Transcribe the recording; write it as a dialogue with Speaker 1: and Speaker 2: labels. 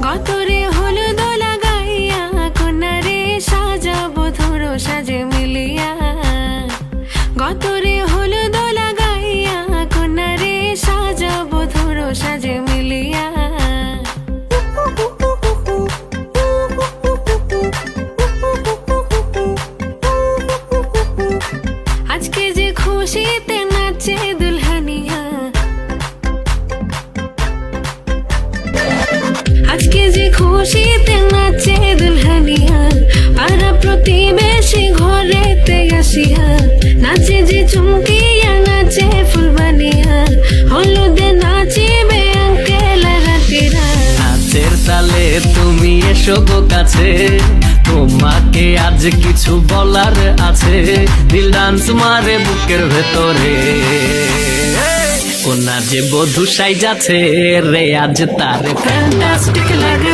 Speaker 1: গতরে হলুদ লাগাইয়া কন্যারে সাজাবো ধরো সাজে মিলিয়া। গতরে হলুদ লাগাইয়া কন্যারে সাজাবো ধরো সাজে মিলিয়া। আজকে যে খুশিতে নাচে দুলহানিয়া, আজকে যে খুশিতে নাচে দুলহানিয়া। পাড়া প্রতিবেশী ঘরেতে আসিয়া নাচে যে চুমকিয়া নাচে ফুলবানিয়া। হলুদে নাচিবে আঙ্কেল রাতিরা।
Speaker 2: নাচের তালে তুমি এসো গো কাছে, তোমাকে আজ কিছু বলার আছে। দিল ডান্স মারে বুকের ভেতরে, কোনা যে বধূ সাইজাছে রে আজ তারে
Speaker 1: ফ্যান্টাস্টিক লাগে